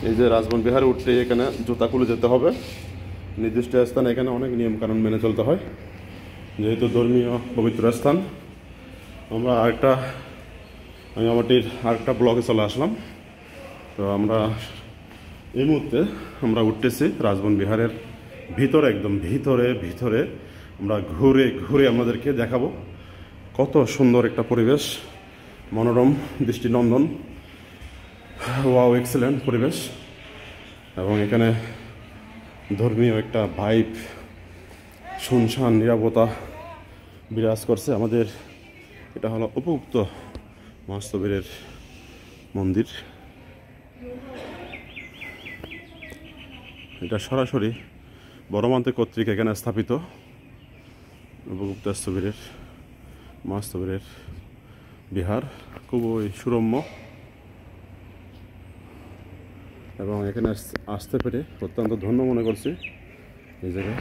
এই যে রাজবন বিহারে উঠতে এখানে জুতা খুলে যেতে হবে নির্দিষ্ট স্থানে। এখানে অনেক নিয়মকানুন মেনে চলতে হয় যেহেতু ধর্মীয় পবিত্র স্থান। আমরা রাঙামাটির আরেকটা ব্লকে চলে আসলাম। তো আমরা এই মুহূর্তে আমরা উঠতেছি রাজবন বিহারের ভিতরে, একদম ভিতরে আমরা ঘুরে ঘুরে আমাদেরকে দেখাবো কত সুন্দর একটা পরিবেশ, মনোরম, দৃষ্টিনন্দন, ওয়াও এক্সেলেন্ট পরিবেশ। এবং এখানে ধর্মীয় একটা ভাইব, শুনশান নীরবতা বিরাজ করছে। আমাদের এটা হলো উপযুক্ত মহাস্তবীরের মন্দির। এটা সরাসরি বড়মান্তে কর্তৃক এখানে স্থাপিত উপগুপ্ত স্থবিরের মহাস্তবীরের বিহার, খুবই সুরম্য। এবং এখানে আসতে পেরে অত্যন্ত ধন্য মনে করছি এই জায়গায়।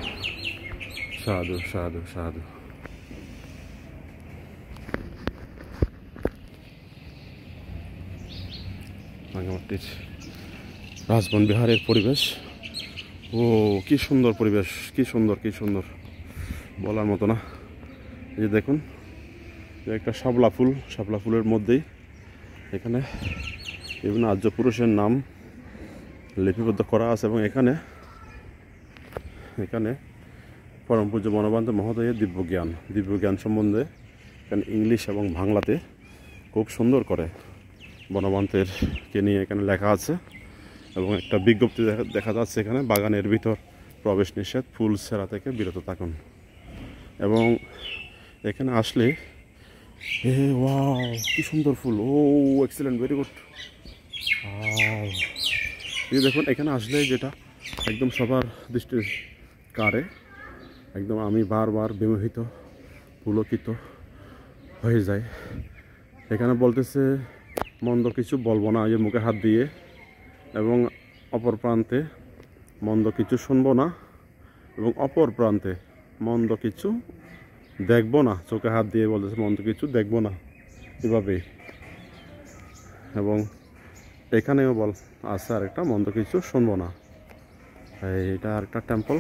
সাধু সাধু সাধু। রাঙামাটির রাজবন বিহারের পরিবেশ, ও কি সুন্দর পরিবেশ, কি সুন্দর বলার মতো না। এই যে দেখুন, একটা শাপলা ফুলের মধ্যেই এখানে বিভিন্ন আর্য পুরুষের নাম লিপিবদ্ধ করা আছে। এবং এখানে পরম পূজ্য বনবান্ত মহোদয়ের দিব্যজ্ঞান সম্বন্ধে এখানে ইংলিশ এবং বাংলাতে খুব সুন্দর করে বনবান্তেরকে নিয়ে এখানে লেখা আছে। এবং একটা বিজ্ঞপ্তি দেখা যাচ্ছে এখানে, বাগানের ভিতর প্রবেশ নিষেধ, ফুল ছেঁড়া থেকে বিরত থাকুন। এবং এখানে আসলে ওয়াও কি সুন্দর ফুল, ও এক্সেলেন্ট, ভেরি গুড। এই দেখুন, এখানে আসলে যেটা একদম সবার দৃষ্টি কাড়ে, একদম আমি বারবার বিমোহিত, পুলকিত হয়ে যায়। এখানে বলতেছে মন্দ কিছু বলবো না, এই মুখে হাত দিয়ে, এবং অপর প্রান্তে মন্দ কিছু শুনবো না, এবং অপর প্রান্তে মন্দ কিছু দেখবো না। চোখে হাত দিয়ে বলতেছে মন্দ কিছু দেখবো না, এভাবেই। এবং এখানেও আছে আরেকটা, মন্দ কিছু শুনবো না। এটা আরেকটা টেম্পল,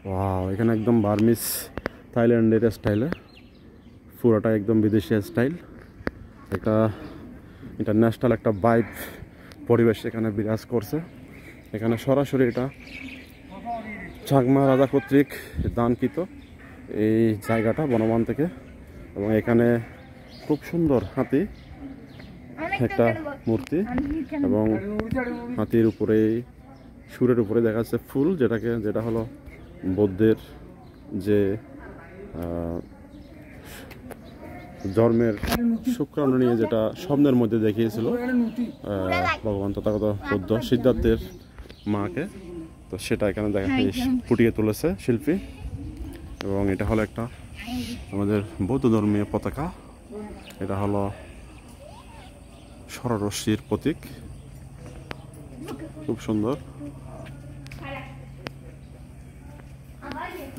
ওয়াও। এখানে একদম বার্মিস থাইল্যান্ডের স্টাইলে, পুরোটা একদম বিদেশি স্টাইল। একটা ইন্টারন্যাশনাল একটা ভাইব পরিবেশ এখানে বিরাজ করছে। এখানে সরাসরি এটা চাকমা রাজা কর্তৃক দানকৃত এই জায়গাটা বনবান থেকে। এবং এখানে খুব সুন্দর হাতি একটা মূর্তি, এবং হাতির উপরে, সুরের উপরে দেখা যাচ্ছে ফুল, যেটা হলো বৌদ্ধের যে জন্মের শুক্রাণু নিয়ে যেটা স্বপ্নের মধ্যে দেখিয়েছিল ভগবান তথাগত বুদ্ধ সিদ্ধার্থের মাকে, তো সেটা এখানে ফুটিয়ে তুলেছে শিল্পী। এবং এটা হলো একটা আমাদের বৌদ্ধ ধর্মীয় পতাকা, এটা হলো ষড়রশ্মির প্রতীক, খুব সুন্দর।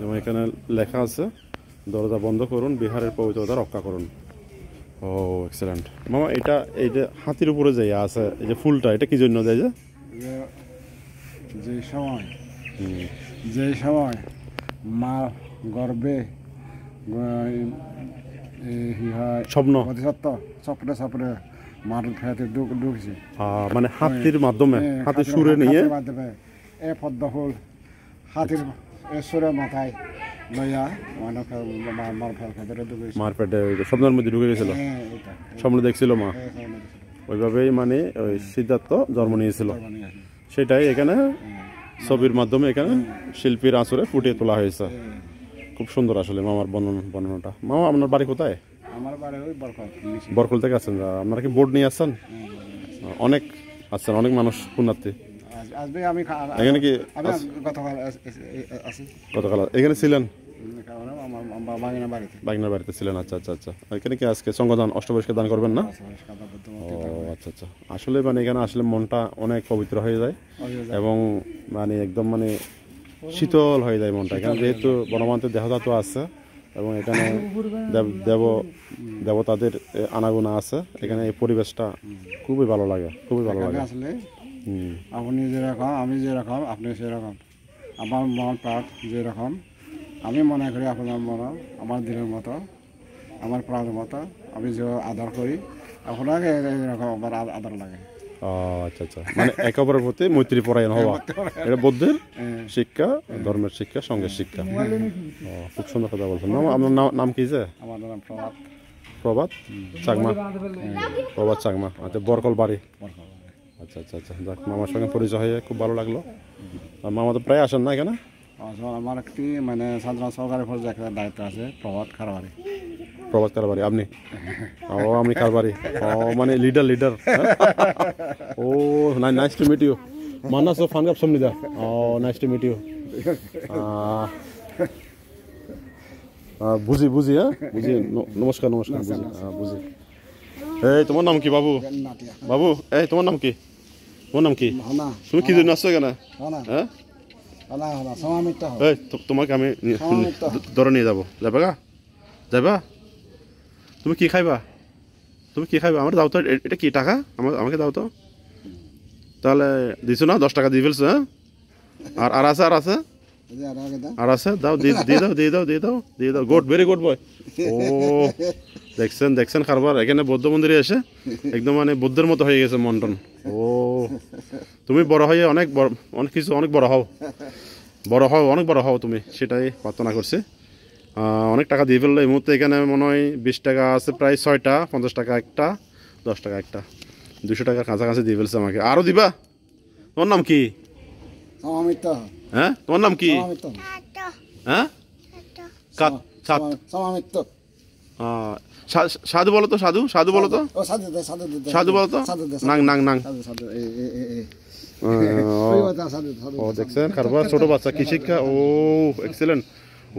এবং এখানে লেখা আছে, দরজা বন্ধ করুন, বিহারের পবিত্রতা রক্ষা করুন। ও এক্সেলেন্ট মামা। এই যে হাতির উপরে যে আছে, এই যে ফুলটা, এটা কি জন্য দেয়? যে সময় মা গর্বে স্বপ্ন স্বপ্নে মার ফেতে ঢুকছে, মানে হাতির মাধ্যমে, হাতির সুরে নিয়ে এ পদ্ম ফুল হাতির সুরে মাথায় লইয়া মার পেটে স্বপ্নের মধ্যে ঢুকে গেছিল, স্বপ্ন দেখছিল মা, ওইভাবেই মানে ওই সিদ্ধার্থ জন্ম নিয়েছিল। সেটাই এখানে ছবির মাধ্যমে এখানে শিল্পীর আঁচড়ে ফুটিয়ে তোলা হয়েছে। খুব সুন্দর আসলে মামার বর্ণনাটা। মামা, আপনার বাড়ি কোথায়? আমার বাড়ি ওই বরকল থেকে আসছেন? আপনারা কি বোর্ড নিয়ে আসছেন? অনেক আসছেন, অনেক মানুষ পুণ্যার্থী এখানে কি গতকাল এখানে ছিলেন? বাগনার বাড়িতে ছিলেন। আচ্ছা আচ্ছা আচ্ছা। এখানে কি আজকে সঙ্গদান, অষ্টবয়স্কের দান করবেন না? ও আচ্ছা আচ্ছা। আসলে মানে এখানে আসলে মনটা অনেক পবিত্র হয়ে যায়, এবং মানে একদম মানে শীতল হয়ে যায় মনটা। এখানে যেহেতু বনবান্তের দেহধাতু আছে, এবং এখানে দেবতাদের আনাগোনা আছে। এখানে এই পরিবেশটা খুবই ভালো লাগে, খুবই ভালো লাগে। আসলে আপনি যেরকম, আমি যেরকম, আপনি সেরকম। আমার মন প্রাণ যেরকম, আমি মনে করি আপনার মন আমার দিনের মতো, আমার প্রাণের মতো। আমি যে আদর করি, আপনাকে এরকম আমার আদর লাগে। আচ্ছা আচ্ছা, মানে একে অপরের প্রতি মৈত্রী পরায়ণ হওয়া, এটা বৌদ্ধের শিক্ষা, ধর্মের শিক্ষা, সঙ্গের শিক্ষা। খুব সুন্দর কথা বলছেন। আপনার নাম কি? যে আমার নাম প্রভাত। প্রভাত চাকমা। প্রভাত চাকমা, আচ্ছা, বরকল বাড়ি। আচ্ছা আচ্ছা আচ্ছা, যাক, মামার সঙ্গে পরিচয় হয়ে খুব ভালো লাগলো। আর মামা তো প্রায় আসেন না এখানে? আমার একটি মানে সাধারণ সরকারি ফৌজ একটা দায়িত্ব আছে, প্রভাত খারবারি। প্রভাত কারবারি, আপনি? ও, আমি কারবারি। ও, মানে লিডার। ও, নাইস টু মিট ইউ। মানাস ও ফানগাপ সমনিদা। ও, নাইস টু মিট ইউ। বুঝি, হ্যাঁ বুঝি। নমস্কার, বুঝি। এই, তোমার নাম কি বাবু? বাবু, এই, তোমার নাম কি? তুমি কি জন্য আসছো এখানে? হ্যাঁ, এই, তোমাকে আমি ধরে নিয়ে যাবো। যাবা? তুমি কি খাইবা? আমার দাও তো। এটা কি টাকা? আমাকে দাও তো। তাহলে দিছো না? 10 টাকা দিয়ে ফেলছো। হ্যাঁ, আর আছে দাও, দিয়ে দাও। Good, very good boy. ও, দেখছেন কারবার। এখানে বৌদ্ধ মন্দিরে এসে একদম মানে বুদ্ধের মতো হয়ে গেছে মন্টন। ও, তুমি বড় হয়ে অনেক কিছু, অনেক বড় হও, অনেক বড় হও তুমি, সেটাই প্রার্থনা করছি। অনেক টাকা দিয়ে ফেললো এই মুহূর্তে। এখানে মনে হয় 20 টাকা আছে, প্রায় 6টা, 50 টাকা একটা, 10 টাকা একটা, 200 টাকার কাছাকাছি দিয়ে ফেলছে আমাকে। আরও দিবা? তোমার নাম কি? হ্যাঁ, তোমার নাম কি? হ্যাঁ, সাধু বলো তো, সাধু বলো তো। নাং। ও, দেখছেন কারবার, ছোট বাচ্চা কি শিক্ষা। ও, excellent,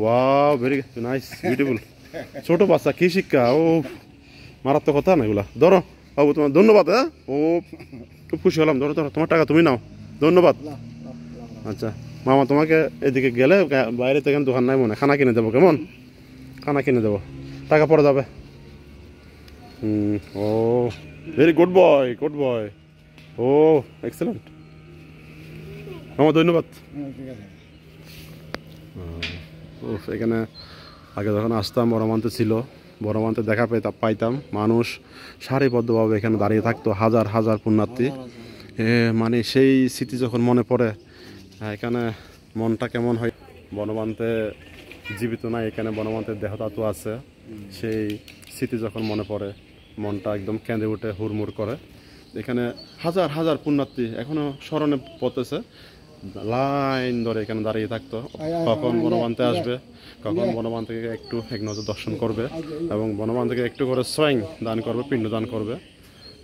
wow, very nice, beautiful. ছোট বাচ্চা কি শিক্ষা। ও, মারাত্মক কথা না এগুলা। ধরো বাবু, তোমার ধন্যবাদ। হ্যাঁ, ও, খুব খুশি হলাম। ধরো, তোমার টাকা তুমি নাও, ধন্যবাদ। আচ্ছা মামা, তোমাকে এদিকে গেলে বাইরে তো এখানে দোকান নাই মনে, খানা কিনে দেবো। কেমন? খানা কিনে দেবো, টাকা পরে যাবে। ও, ভেরি গুড বয়। ও, এক্সেলেন্ট মামা, ধন্যবাদ। এখানে আগে যখন আসতাম, বড়মান্তে ছিল, বড়মান্তে দেখা পাইতাম মানুষ সারিবদ্ধভাবে এখানে দাঁড়িয়ে থাকতো, হাজার পুণ্যার্থী। মানে সেই স্মৃতি যখন মনে পড়ে, এখানে মনটা কেমন হয়। বনমান্তে জীবিত নাই, এখানে বনমান্তের দেহধাতু আছে। সেই স্মৃতি যখন মনে পড়ে, মনটা একদম কেঁদে উঠে, হুড়মুড় করে। এখানে হাজার পুণ্যার্থী এখনো স্মরণে পড়তেছে, লাইন ধরে এখানে দাঁড়িয়ে থাকতো। কখন বনমান্তে আসবে, কখন বনমান থেকে একটু এক নজর দর্শন করবে, এবং বনমান থেকে একটু করে স্বয়ং দান করবে, পিণ্ড দান করবে,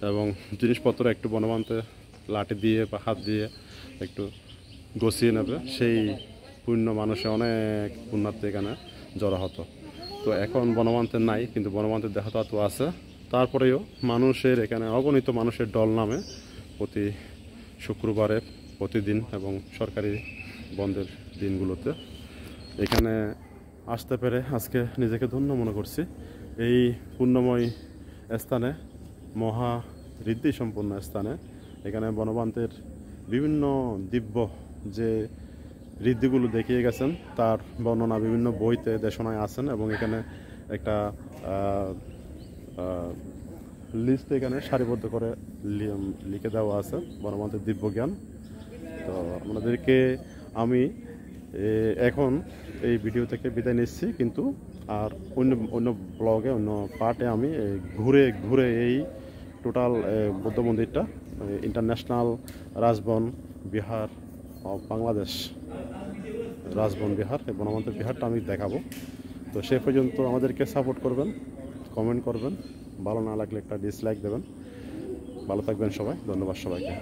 এবং জিনিসপত্র একটু বনমান্তে লাঠি দিয়ে বা হাত দিয়ে একটু গছিয়ে নেবে। সেই পুণ্য মানুষে অনেক পুণ্যার্থী এখানে জড়ো হতো। তো এখন বনমান্তে নাই, কিন্তু বনমান্তের দেহধাতু আছে। তারপরেও মানুষের এখানে অগণিত মানুষের দল নামে প্রতি শুক্রবারে, প্রতিদিন এবং সরকারি বন্ধের দিনগুলোতে এখানে আসতে পেরে আজকে নিজেকে ধন্য মনে করছি। এই পুণ্যময় স্থানে, মহা ঋদ্ধি সম্পন্ন স্থানে, এখানে বনমান্তের বিভিন্ন দিব্য যে ঋদ্ধিগুলো দেখিয়ে গেছেন, তার বর্ণনা বিভিন্ন বইতে দেশনায় আছেন, এবং এখানে একটা লিস্ট এখানে সারিবদ্ধ করে লিখে দেওয়া আছে বনমান্তের দিব্য জ্ঞান। তো আপনাদেরকে আমি এখন এই ভিডিও থেকে বিদায় নিচ্ছি, কিন্তু আর অন্য ব্লগে, অন্য পার্টে আমি ঘুরে এই টোটাল বৌদ্ধ মন্দিরটা, ইন্টারন্যাশনাল রাজবন বিহার অফ বাংলাদেশ, রাজবন বিহার, এই বনমান্তের বিহারটা আমি দেখাবো। তো সে পর্যন্ত আমাদেরকে সাপোর্ট করবেন, কমেন্ট করবেন, ভালো না লাগলে একটা ডিসলাইক দেবেন। ভালো থাকবেন সবাই, ধন্যবাদ সবাইকে।